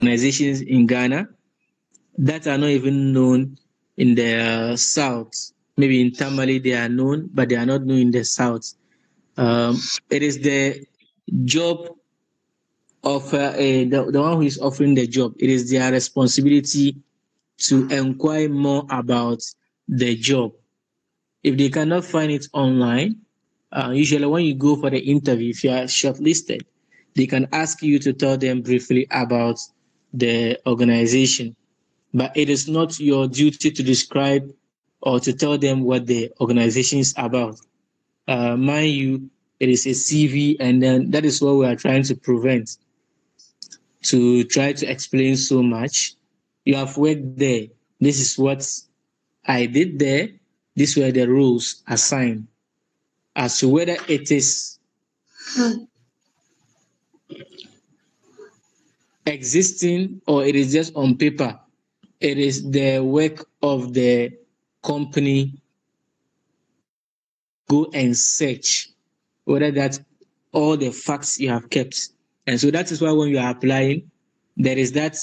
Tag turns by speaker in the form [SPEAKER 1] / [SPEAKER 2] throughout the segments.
[SPEAKER 1] organizations in Ghana that are not even known in the south. Maybe in Tamale they are known, but they are not known in the south. It is the job of the one who is offering the job. It is their responsibility to inquire more about the job. If they cannot find it online, usually when you go for the interview, if you are shortlisted, they can ask you to tell them briefly about the organization. But it is not your duty to describe or to tell them what the organization is about. Mind you, it is a CV, and then that is what we are trying to prevent. To try to explain so much. You have worked there. This is what I did there. These were the roles assigned. As to whether it is existing or it is just on paper, it is the work of the company go and search whether that all the facts you have kept. And so that is why when you are applying, there is that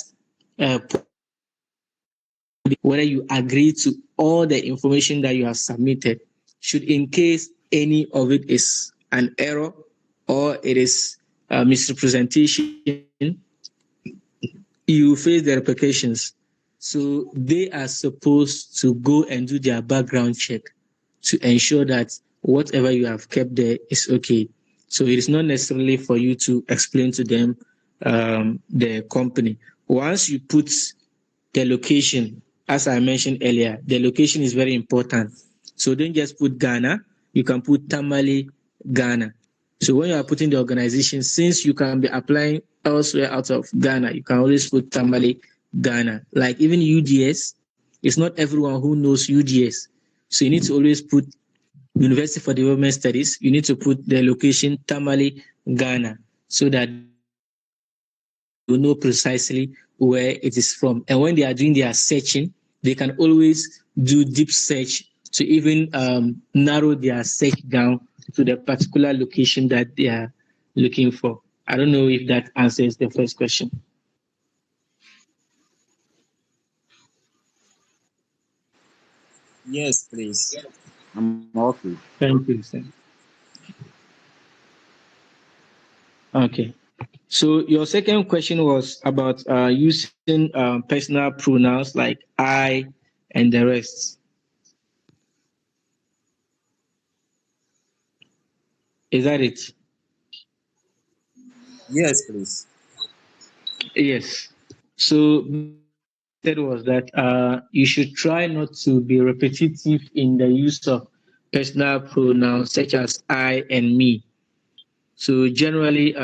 [SPEAKER 1] whether you agree to all the information that you have submitted. Should in case any of it is an error or it is a misrepresentation, you face the repercussions. So they are supposed to go and do their background check to ensure that whatever you have kept there is okay. So it is not necessarily for you to explain to them the company. Once you put the location, as I mentioned earlier, the location is very important. So don't just put Ghana, you can put Tamale, Ghana. So when you are putting the organization, since you can be applying elsewhere out of Ghana, you can always put Tamale, Ghana. Like even UDS, it's not everyone who knows UDS. So you need to always put University for Development Studies, you need to put the location Tamale, Ghana, so that you know precisely where it is from. And when they are doing their searching, they can always do deep search to even narrow their search down to the particular location that they are looking for. I don't know if that answers the first question.
[SPEAKER 2] Yes, please. I'm okay.
[SPEAKER 1] Thank you, sir. Okay. So your second question was about using personal pronouns like I and the rest. Is that it?
[SPEAKER 2] Yes, please.
[SPEAKER 1] Yes. So said was that you should try not to be repetitive in the use of personal pronouns such as I and me. So generally,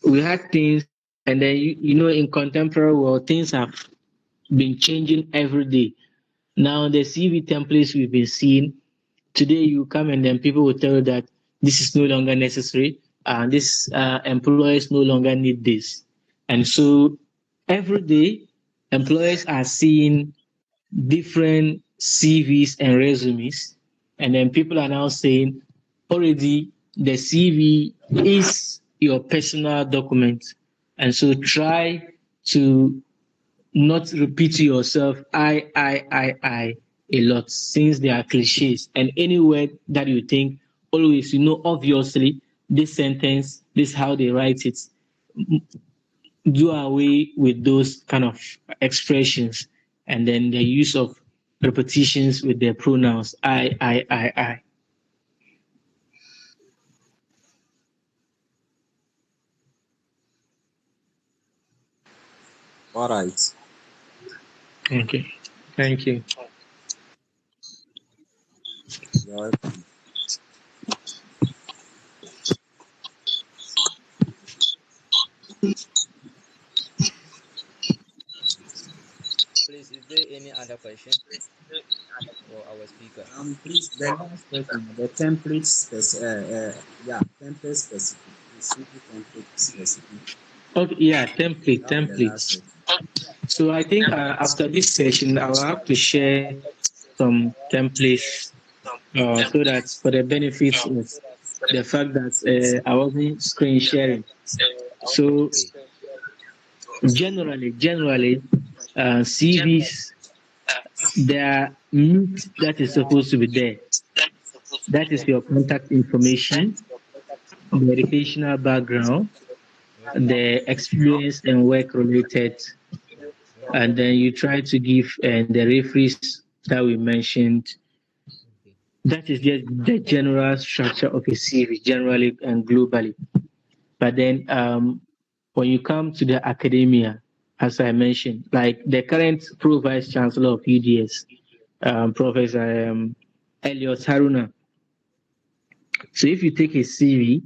[SPEAKER 1] we had things, and then in contemporary world, things have been changing every day. Now the CV templates we've been seeing today, you come and then people will tell you that this is no longer necessary, and this employers no longer need this, and so every day employers are seeing different CVs and resumes, and then people are now saying already the CV is your personal document, and so try to not repeat to yourself I a lot, since they are cliches. And any word that you think, always, obviously, this sentence, this is how they write it. Do away with those kind of expressions, and then the use of repetitions with their pronouns I.
[SPEAKER 2] All right.
[SPEAKER 1] Okay. Thank you.
[SPEAKER 2] You're welcome.
[SPEAKER 3] Please, is there any other question for our speaker?
[SPEAKER 2] Please, the last question, the template template specific. CV template specific.
[SPEAKER 1] Okay, yeah, template,
[SPEAKER 2] That was the last
[SPEAKER 1] templates.
[SPEAKER 2] question.
[SPEAKER 1] So I think after this session, I will have to share some templates so that for the benefits of the fact that I wasn't screen sharing. So
[SPEAKER 3] Okay.
[SPEAKER 1] Generally, CVs, there are meat that is supposed to be there. That is your contact information, the educational background,
[SPEAKER 3] Okay.
[SPEAKER 1] the experience and work related,
[SPEAKER 3] Okay.
[SPEAKER 1] and then you try to give the referees that we mentioned.
[SPEAKER 3] Okay.
[SPEAKER 1] That is just the general structure of a CV, generally and globally. But then when you come to the academia, as I mentioned, like the current pro vice chancellor of UDS, Professor Elliot Haruna. So if you take his CV,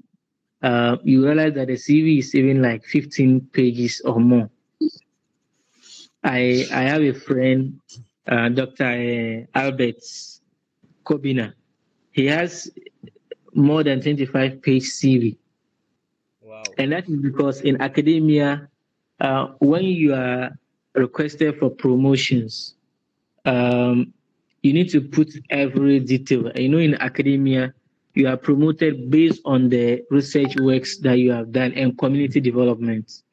[SPEAKER 1] you realize that the CV is even like 15 pages or more. I have a friend, Dr. Albert Kobina. He has more than 25-page CV.
[SPEAKER 3] Wow.
[SPEAKER 1] And that is because in academia, when you are requested for promotions, um, you need to put every detail. You know, in academia, you are promoted based on the research works that you have done and community development.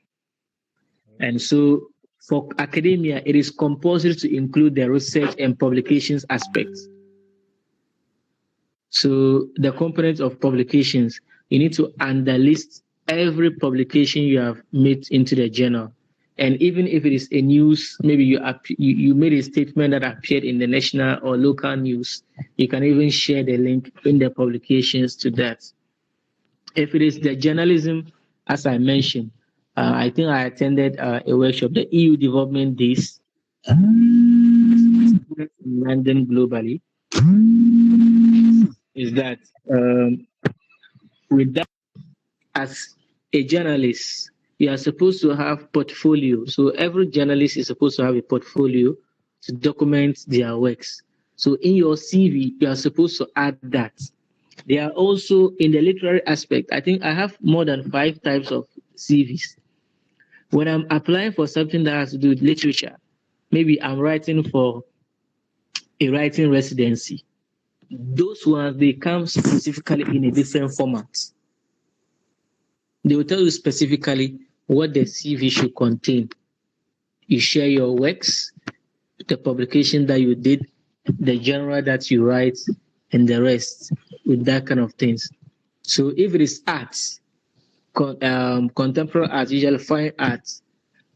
[SPEAKER 1] And
[SPEAKER 3] Okay.
[SPEAKER 1] so for academia, it is compulsory to include the research and publications aspects. So the components of publications, you need to underlist every publication you have made into the journal. And even if it is a news, maybe you made a statement that appeared in the national or local news, you can even share the link in the publications to that. If it is the journalism, as I mentioned, I think I attended a workshop, the EU Development Days in London globally, is that with that, as a journalist, you are supposed to have portfolio. So every journalist is supposed to have a portfolio to document their works. So in your CV, you are supposed to add that. They are also in the literary aspect. I think I have more than 5 types of CVs. When I'm applying for something that has to do with literature, maybe I'm writing for a writing residency. Those ones they come specifically in a different format. They will tell you specifically what the CV should contain. You share your works, the publication that you did, the genre that you write, and the rest with that kind of things. So if it is arts, contemporary art, usually fine art,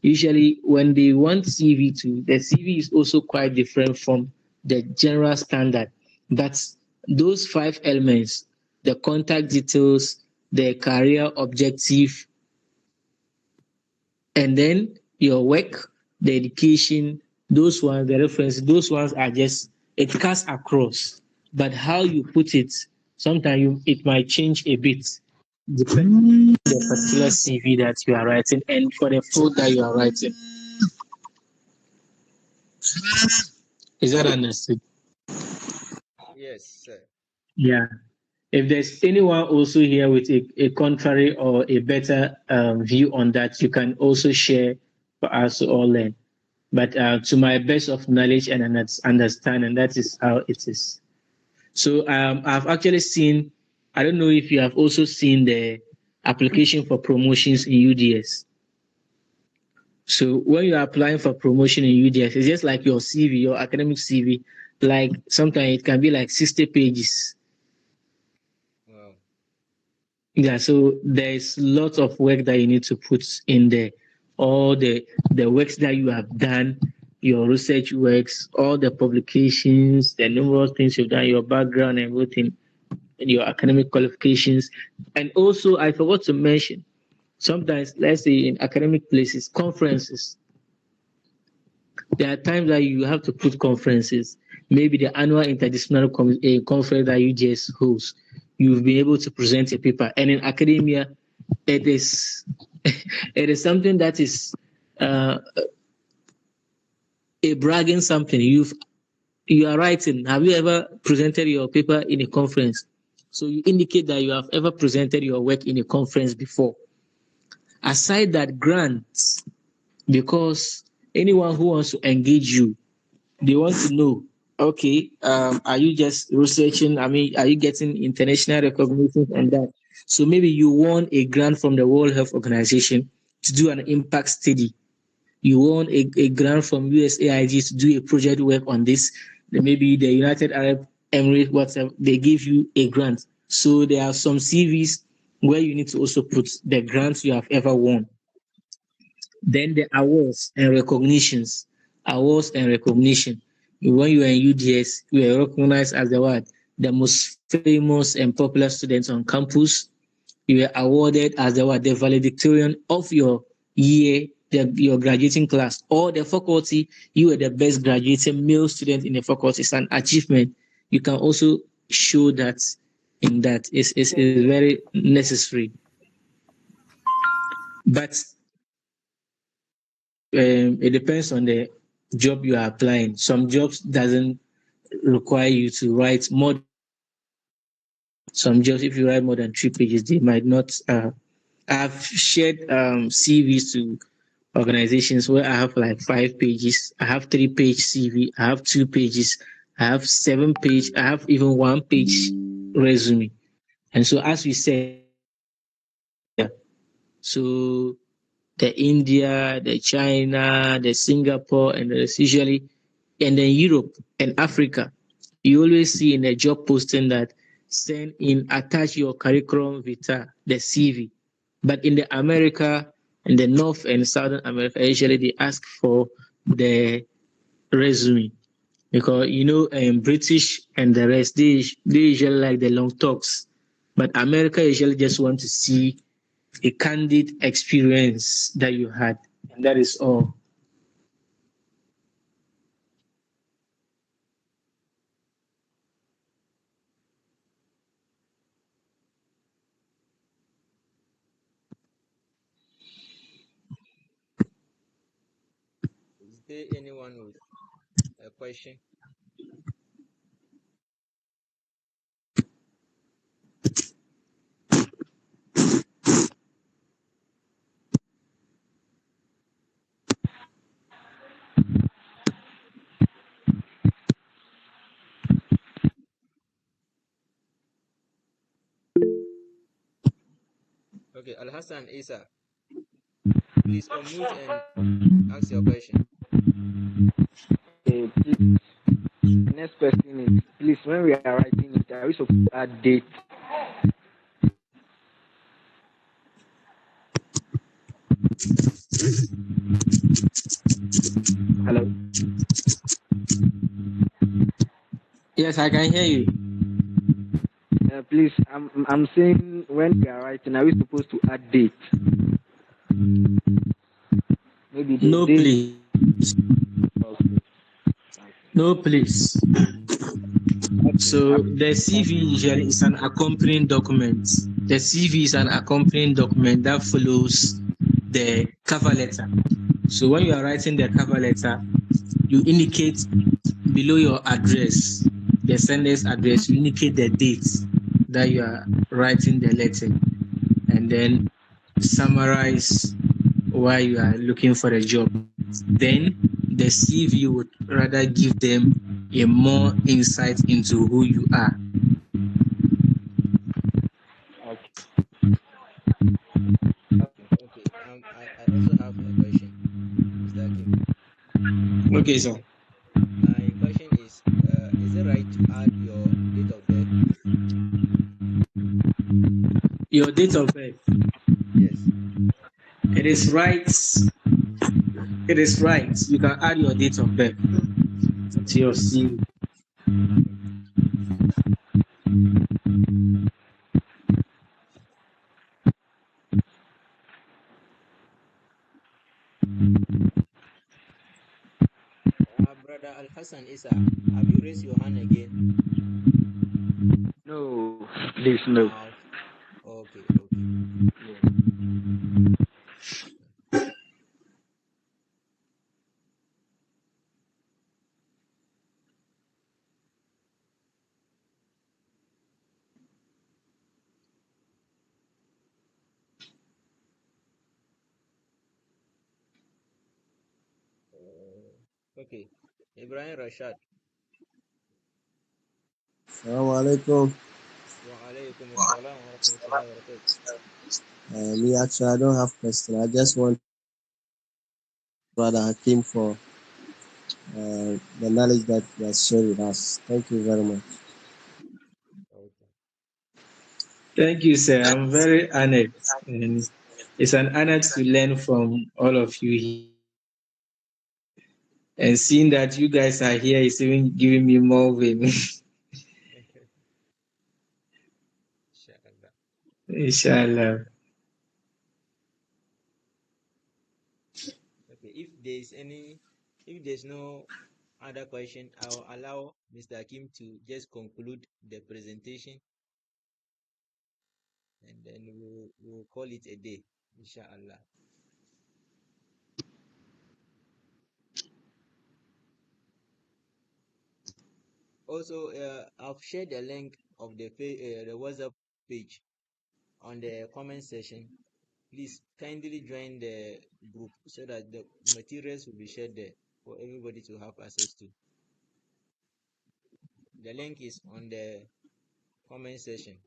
[SPEAKER 1] usually when they want CV to, the CV is also quite different from the general standard. But those 5 elements, the contact details, the career objective, and then your work, the education, those ones, the reference, those ones are just it cuts across. But how you put it, sometimes it might change a bit depending on the particular CV that you are writing and for the field that you are writing. Is that understood?
[SPEAKER 3] Yes, sir.
[SPEAKER 1] Yeah. If there's anyone also here with a contrary or a better view on that, you can also share for us to all learn. But to my best of knowledge and understanding, that is how it is. So I've actually seen, I don't know if you have also seen the application for promotions in UDS. So when you're applying for promotion in UDS, it's just like your CV, your academic CV. Like sometimes it can be like 60 pages.
[SPEAKER 3] Wow.
[SPEAKER 1] Yeah, so there's lots of work that you need to put in there. All the works that you have done, your research works, all the publications, the numerous things you've done, your background, everything, and your academic qualifications. And also, I forgot to mention, sometimes, let's say in academic places, conferences. There are times that you have to put conferences. Maybe the annual interdisciplinary conference that you just host. You've been able to present a paper, and in academia, it is it is something that is uh, a bragging something. You are writing. Have you ever presented your paper in a conference? So you indicate that you have ever presented your work in a conference before. Aside that, grants, because anyone who wants to engage you, they want to know, okay, are you just researching? I mean, are you getting international recognition and that? So maybe you won a grant from the World Health Organization to do an impact study. you want a grant from USAID to do a project work on this, then maybe the United Arab Emirates, whatever, they give you a grant. So there are some CVs where you need to also put the grants you have ever won. Then the awards and recognitions. Awards and recognition. When you are in UDS, you are recognized as the what? The most famous and popular student on campus. You were awarded as the what? The valedictorian of your year, your graduating class, or the faculty. You were the best graduating male student in the faculty. It's an achievement. You can also show that in that. Is very necessary. But it depends on the job you are applying. Some jobs doesn't require you to write more than 3 pages. Some jobs, if you write more than 3 pages, they might not. I've shared CVs to organizations where I have like 5 pages. I have 3 page CV. I have 2 pages. I have 7 page. I have even 1 page resume. And so, as we said, so the India, the China, the Singapore, and there's usually, and then Europe and Africa. You always see in the job posting that send in attach your curriculum vitae, the CV. But in the America, in the North and Southern America, usually they ask for the resume because British and the rest they usually like the long talks, but America usually just want to see a candid experience that you had, and that is all.
[SPEAKER 3] Is there anyone with a question? Okay, Al Hassan Isa, please unmute and ask your question.
[SPEAKER 4] Please, the next question is, please, when we are writing it, are we supposed to add date? Hello.
[SPEAKER 1] Yes, I can hear you.
[SPEAKER 4] Please, I'm saying when we are writing, are we supposed to add date? Maybe the
[SPEAKER 1] No,
[SPEAKER 4] date.
[SPEAKER 1] please.
[SPEAKER 4] Okay.
[SPEAKER 1] No, please. So the CV usually is an accompanying document. The CV is an accompanying document that follows the cover letter. So when you are writing the cover letter, you indicate below your address, the sender's address, you indicate the date that you are writing the letter, and then summarize why you are looking for a job. Then the CV would rather give them a more insight into who you are.
[SPEAKER 3] Okay, I also have a question, Mr. Akim.
[SPEAKER 1] Okay, so
[SPEAKER 3] My question is it right to add your date of birth?
[SPEAKER 1] your date of birth.
[SPEAKER 3] Yes.
[SPEAKER 1] It is right. It is right. You can add your date of birth to your CV.
[SPEAKER 3] Brother Al Hassan Isa, have you raised your hand again?
[SPEAKER 4] No, please, no.
[SPEAKER 3] Okay, okay. Okay. Ibrahim Rashad.
[SPEAKER 2] Assalamu alaikum.
[SPEAKER 3] Wa alaikum assalam wa rahmatullahi wa barakatuh.
[SPEAKER 2] Me actually, I don't have question. I just want Brother Hakim, for the knowledge that you have shared with us. Thank you very much.
[SPEAKER 3] Okay.
[SPEAKER 1] Thank you, sir. I'm very honored. And it's an honor to learn from all of you here. And seeing that you guys are here is even giving me more win.
[SPEAKER 3] Inshallah.
[SPEAKER 1] Inshallah.
[SPEAKER 3] Okay. If there's no other question, I'll allow Mr. Akim to just conclude the presentation, and then we'll call it a day, inshallah. Also, I've shared the link of the WhatsApp page on the comment section. Please kindly join the group so that the materials will be shared there for everybody to have access to. The link is on the comment section.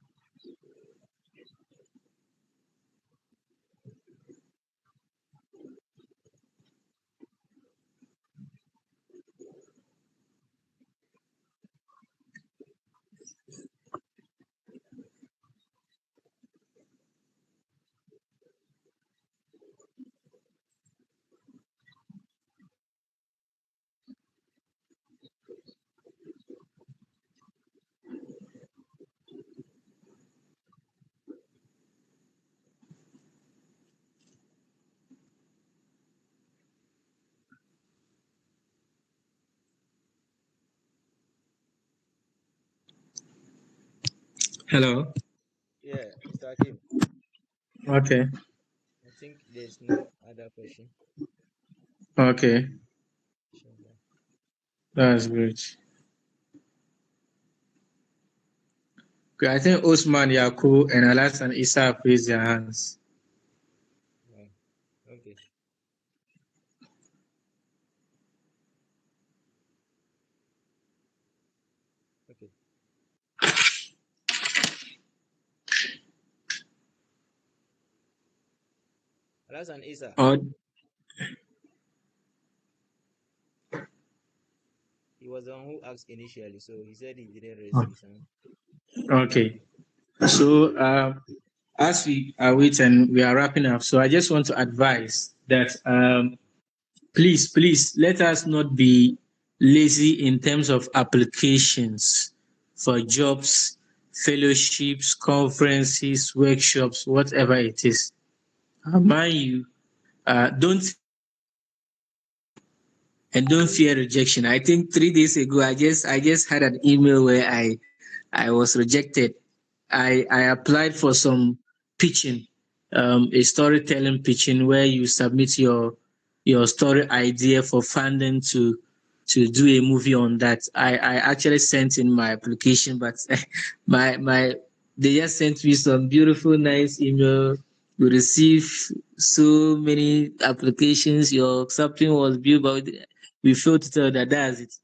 [SPEAKER 1] Hello.
[SPEAKER 3] Yeah, Mr. Akim,
[SPEAKER 1] Okay.
[SPEAKER 3] I think there's no other question.
[SPEAKER 1] Okay.
[SPEAKER 3] Inshallah.
[SPEAKER 1] That's great. Okay, I think Osman, Yaku, and Alas and Isa have raised their hands.
[SPEAKER 3] Yeah. Okay. Okay. Alasan Isa,
[SPEAKER 1] Oh,
[SPEAKER 3] he was the one who asked initially, so he said he didn't raise
[SPEAKER 1] oh,
[SPEAKER 3] his hand.
[SPEAKER 1] okay. So, as we are waiting, we are wrapping up. So, I just want to advise that please let us not be lazy in terms of applications for jobs, fellowships, conferences, workshops, whatever it is. Mind you, don't and don't fear rejection. I think 3 days ago, I just had an email where I was rejected. I applied for some pitching, a storytelling pitching where you submit your story idea for funding to do a movie on that. I actually sent in my application, but my they just sent me some beautiful, nice email. We received so many applications. Your something was built, but we failed to tell that that's it.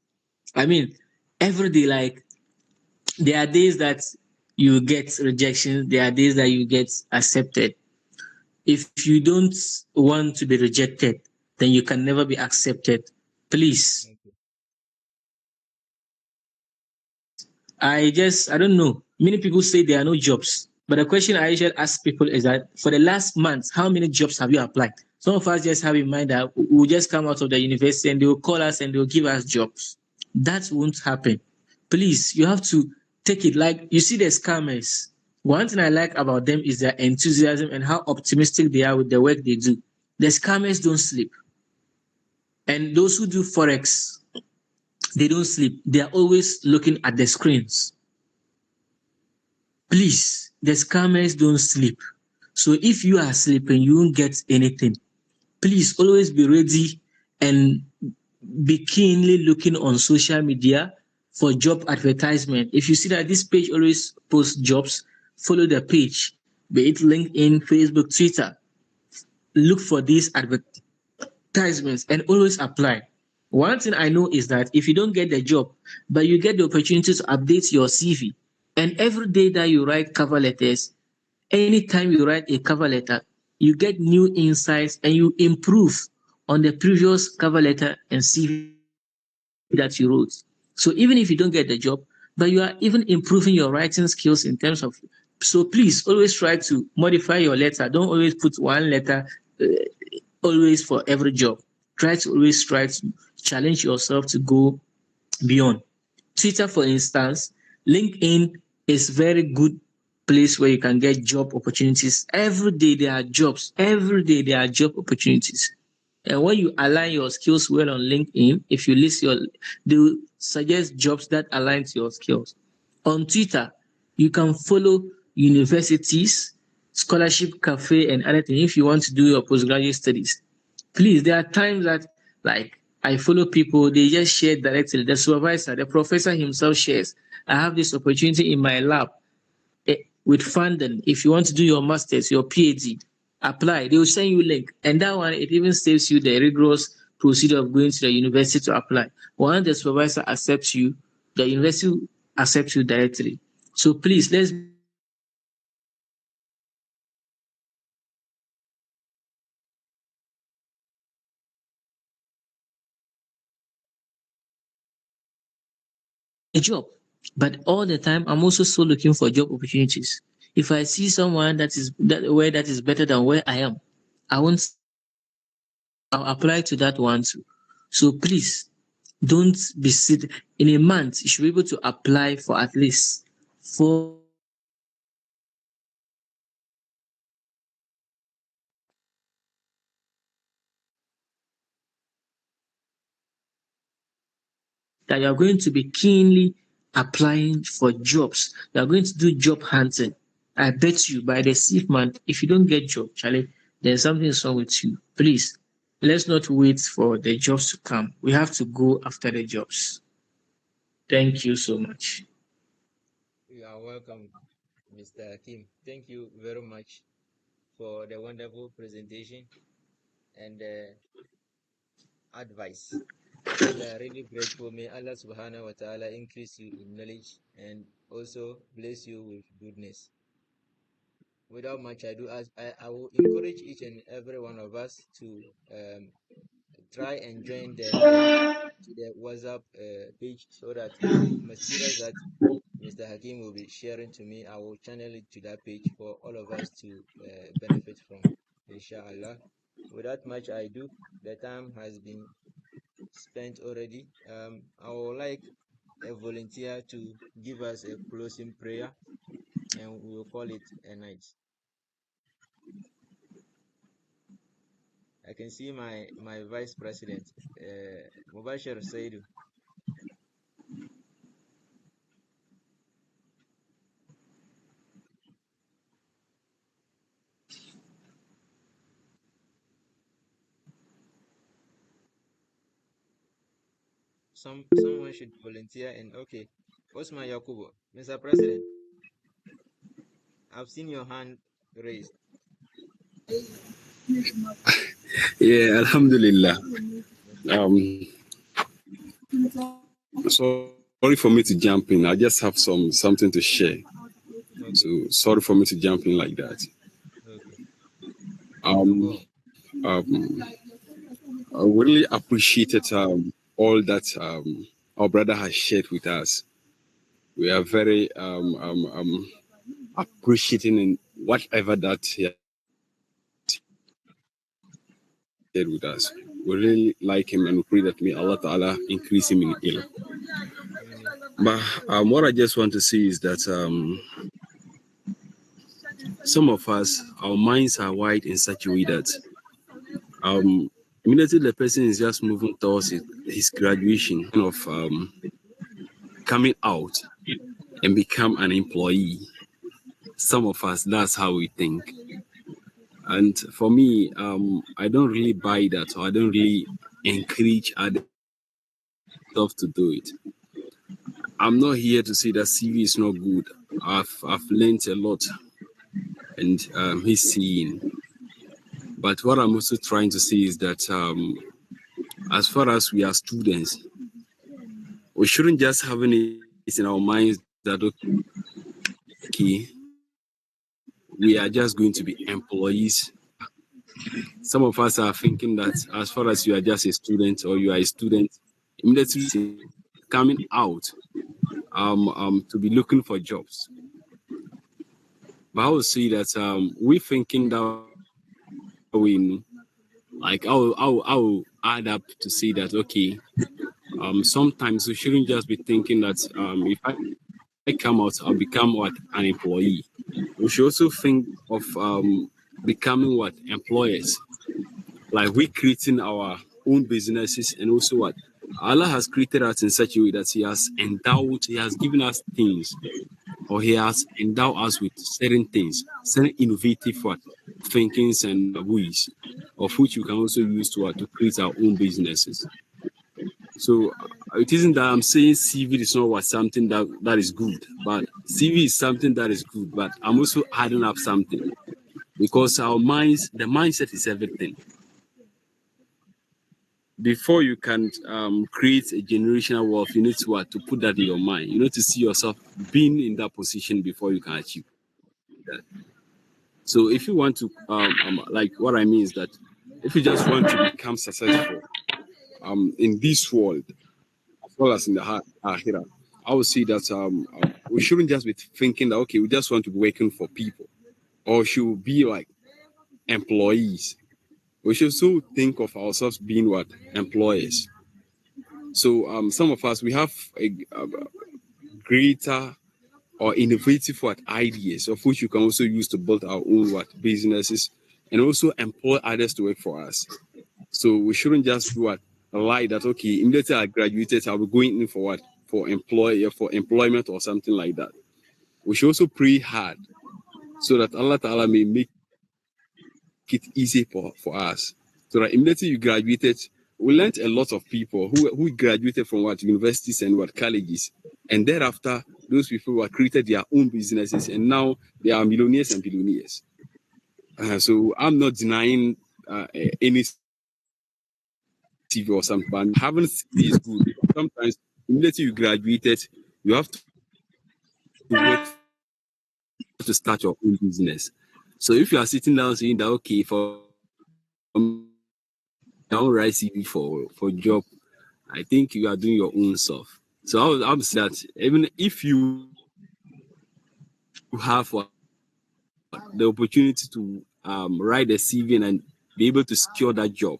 [SPEAKER 1] I mean, every day, like there are days that you get rejection, there are days that you get accepted. If you don't want to be rejected, then you can never be accepted. Please,
[SPEAKER 3] Okay.
[SPEAKER 1] I don't know. Many people say there are no jobs. But the question I usually ask people is that for the last month, how many jobs have you applied? Some of us just have in mind that we'll just come out of the university and they will call us and they will give us jobs. That won't happen. Please, you have to take it like you see the scammers. One thing I like about them is their enthusiasm and how optimistic they are with the work they do. The scammers don't sleep. And those who do Forex, they don't sleep. They are always looking at the screens. Please, the scammers don't sleep. So if you are sleeping, you won't get anything. Please always be ready and be keenly looking on social media for job advertisement. If you see that this page always posts jobs, follow the page, be it LinkedIn, Facebook, Twitter. Look for these advertisements and always apply. One thing I know is that if you don't get the job, but you get the opportunity to update your CV, and every day that you write cover letters, anytime you write a cover letter, you get new insights and you improve on the previous cover letter and CV that you wrote. So even if you don't get the job, but you are even improving your writing skills in terms of. So please always try to modify your letter. Don't always put one letter always for every job. Try to challenge yourself to go beyond. Twitter, for instance, LinkedIn is very good place where you can get job opportunities. Every day there are jobs. Every day there are job opportunities. And when you align your skills well on LinkedIn, if you list your, they will suggest jobs that align to your skills. On Twitter, you can follow universities, scholarship cafe, and other things if you want to do your postgraduate studies. Please, there are times that, like, I follow people, they just share directly. The supervisor, the professor himself shares. I have this opportunity in my lab with funding. If you want to do your masters, your PhD, apply. They will send you link, and that one it even saves you the rigorous procedure of going to the university to apply. Once the supervisor accepts you, the university accepts you directly. So please, let's a job. But all the time, I'm also so looking for job opportunities. If I see someone that is better than where I am, I won't. I'll apply to that one too. So please, don't be sit in a month. You should be able to apply for at least 4 that you are going to be keenly applying for jobs. You are going to do job hunting. I bet you by the 6th month, if you don't get job, Charlie, then something is wrong with you. Please, let's not wait for the jobs to come. We have to go after the jobs. Thank you so much.
[SPEAKER 3] You are welcome, Mr. Hakim. Thank you very much for the wonderful presentation and advice. We are really grateful. May Allah subhanahu wa ta'ala increase you in knowledge and also bless you with goodness. Without much ado, I will encourage each and every one of us to try and join the link to the WhatsApp page so that the materials that Mr. Hakim will be sharing to me, I will channel it to that page for all of us to benefit from, inshallah. Without much ado, the time has been spent already. I would like a volunteer to give us a closing prayer and we will call it a night. I can see my vice president, Mubashir Saidu. Someone should volunteer and okay. Osman Yakubu, Mr. President, I've seen your hand raised.
[SPEAKER 5] Yeah, Alhamdulillah.
[SPEAKER 3] Okay.
[SPEAKER 5] Sorry for me to jump in. I just have something to share.
[SPEAKER 3] Okay.
[SPEAKER 5] So sorry for me to jump in like that.
[SPEAKER 3] Okay.
[SPEAKER 5] Um, um, I really appreciated all that our brother has shared with us. We are very appreciating in whatever that he has shared with us. We really like him and we pray that may Allah Ta'ala increase him in ilm. But what I just want to say is that some of us, our minds are wired in such a way that immediately the person is just moving towards his graduation of coming out and become an employee. Some of us, that's how we think. And for me, I don't really buy that, or I don't really encourage others to do it. I'm not here to say that CV is not good. I've learned a lot, and he's seeing. But what I'm also trying to say is that as far as we are students, we shouldn't just have it in our minds that okay, we are just going to be employees Some of us are thinking that as far as you are just a student or you are a student, immediately coming out to be looking for jobs. But I would say that we thinking that way, like I'll add up to say that okay, sometimes we shouldn't just be thinking that if I come out, I'll become what an employee. We should also think of becoming what employers. Like we creating our own businesses and also what Allah has created us in such a way that He has given us things, or He has endowed us with certain things, certain innovative what thinkings and ways, of which we can also use to create our own businesses. So it isn't that I'm saying CV is not what something that is good, but CV is something that is good. But I'm also adding up something because the mindset is everything. Before you can create a generational wealth, you need to put that in your mind. You need to see yourself being in that position before you can achieve that. So if you want to, like what I mean is that if you just want to become successful in this world as well as in the Ahira, I would say that we shouldn't just be thinking that okay, we just want to be working for people, or should be like employees. We should also think of ourselves being what employers. So some of us we have a greater or innovative what ideas of which you can also use to build our own what businesses and also employ others to work for us. So we shouldn't just be what lie that okay, immediately I graduated, I'll be going in for what for employment or something like that. We should also pray hard so that Allah Ta'ala may make it easy for us. So that immediately you graduated, we learned a lot of people who graduated from what universities and what colleges. And thereafter, those people were created their own businesses and now they are millionaires and billionaires. So I'm not denying any CV or something, but having CV is good. Sometimes immediately you graduated, you have to work to start your own business. So if you are sitting down saying that okay, for me, I don't write CV for job, I think you are doing your own stuff. So I would say that even if you have the opportunity to write a CV and be able to secure that job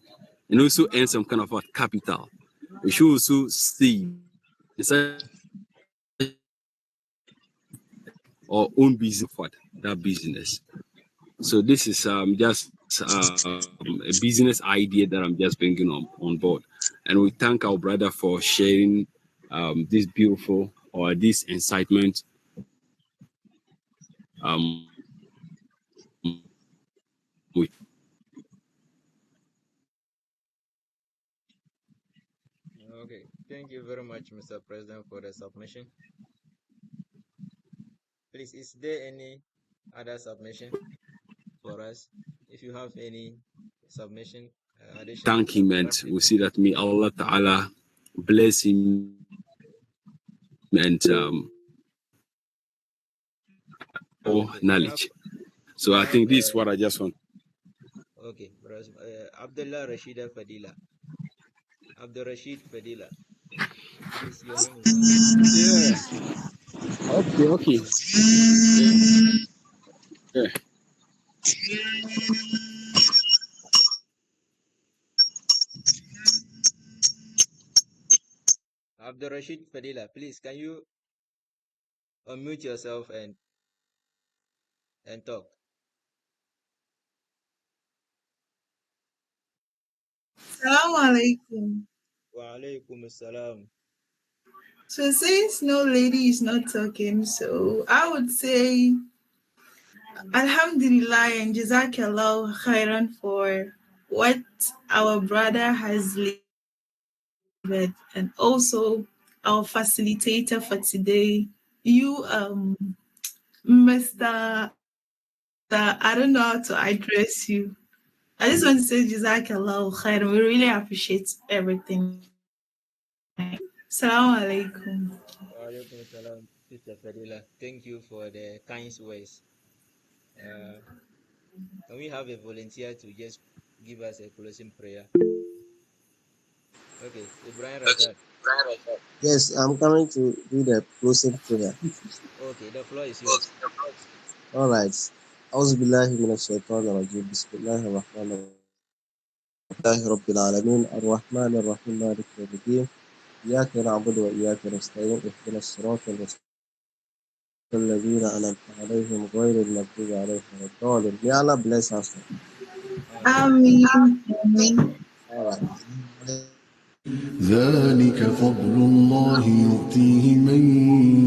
[SPEAKER 5] and also earn some kind of capital, you should also save in such a way that we can also our own business for that business. So this is just a business idea that I'm just bringing on board, and we thank our brother for sharing this beautiful or this incitement with
[SPEAKER 3] Okay, thank you very much, Mr. President, for the submission. Please, is there any other submission for us? If you have any submission, addition,
[SPEAKER 5] thank him, and
[SPEAKER 3] feel free
[SPEAKER 5] we
[SPEAKER 3] to.
[SPEAKER 5] see that may Allah Ta'ala bless him and more
[SPEAKER 3] Okay,
[SPEAKER 5] knowledge. So
[SPEAKER 3] we
[SPEAKER 5] I
[SPEAKER 3] have
[SPEAKER 5] think this is what I just want.
[SPEAKER 3] okay, Abdullah Rashida Fadila. Abdul Rashid Fadila. Please, your hand is up.
[SPEAKER 5] Yeah. Okay. Yeah.
[SPEAKER 3] Abdul Rashid Fadila, please, can you unmute yourself and talk?
[SPEAKER 6] Assalamu alaikum.
[SPEAKER 3] Wa alaikum assalam.
[SPEAKER 6] So since no lady is not talking, so I would say Alhamdulillah and Jazakallah khairan for what our brother has delivered, and also our facilitator for today. You, Mr. I don't know how to address you. I just want to say Jazakallah khairan. We really appreciate everything. Assalamu alaikum.
[SPEAKER 3] Wa alaikum assalam, Sister Fadila. Thank you for the kind words. Can we have a volunteer to just give us a closing prayer? Okay, Ibrahim Rashad.
[SPEAKER 2] Yes, I'm coming to do the closing prayer.
[SPEAKER 3] Okay, the floor is yours.
[SPEAKER 2] All right. أعوذ بالله من الشيطان الرجيم بسم الله الرحمن الرحيم لله رب العالمين الرحمن الرحيم مالك يوم الدين إياك نعبد وإياك نستعين اهدنا الصراط المستقيم الذين أنعمت عليهم غير المغضوب عليهم ولا الضالين. May Allah bless us.
[SPEAKER 3] Amen.
[SPEAKER 6] Amen. Amen.
[SPEAKER 2] All right.
[SPEAKER 7] ذلك فضل الله يؤتيه من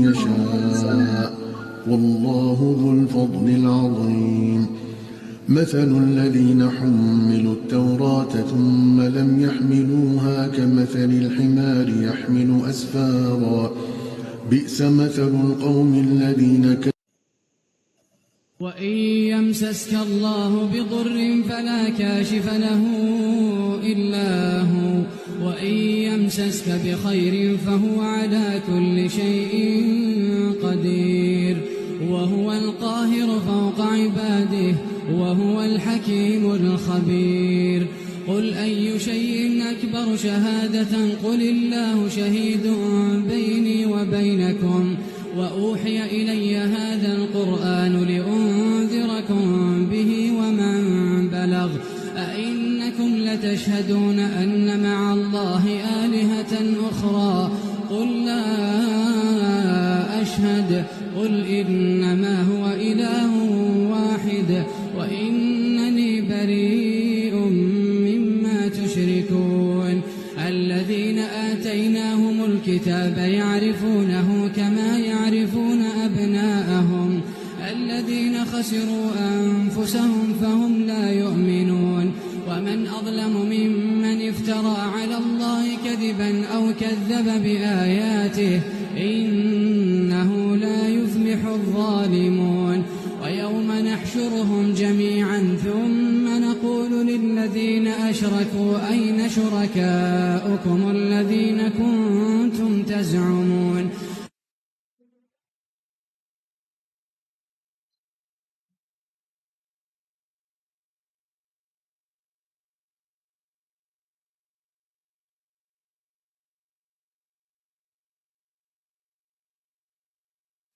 [SPEAKER 7] يشاء والله ذو الفضل العظيم مثل الذين حملوا التوراة ثم لم يحملوها كمثل الحمار يحمل أسفارا بئس مثل القوم الذين كفروا
[SPEAKER 8] وإن يمسسك الله بضر فلا كاشف له إلا هو وإن يمسسك بخير فهو على كل شيء قدير وهو القاهر فوق عباده وهو الحكيم الخبير قل أي شيء أكبر شهادة قل الله شهيد بيني وبينكم وأوحي إلي هذا القرآن لأنذركم به ومن بلغ أئنكم لتشهدون أن مع الله آلهة أخرى قل لا أشهد قل إنما هو إله واحد وإنني بريء مما تشركون الذين آتيناهم الكتاب يعرفونه كما يعرفون أبناءهم الذين خسروا أنفسهم فهم لا يؤمنون ومن أظلم ممن افترى على الله كذبا أو كذب بآياته إنه لا يفلح الظالمون ويوم نحشرهم جميعا ثم نقول للذين أشركوا أين شركاؤكم الذين كنتم تزعمون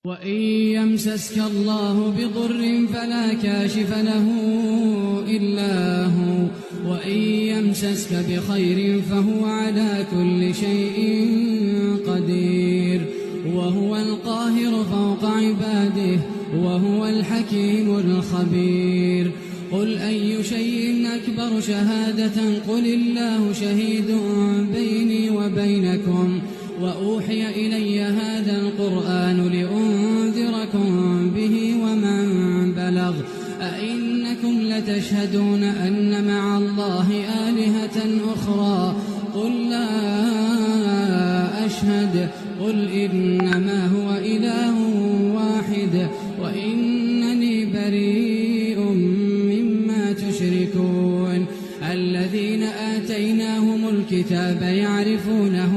[SPEAKER 8] وإن يمسسك الله بضر فلا كاشف له إلا هو وإن يمسسك بخير فهو على كل شيء قدير وهو القاهر فوق عباده وهو الحكيم الخبير قل أي شيء أكبر شهادة قل الله شهيد بيني وبينكم وأوحي إلي هذا القرآن لأنذركم به ومن بلغ أئنكم لتشهدون أن مع الله آلهة أخرى قل لا أشهد قل إنما هو إله واحد وإنني بريء مما تشركون الذين آتيناهم الكتاب يعرفونه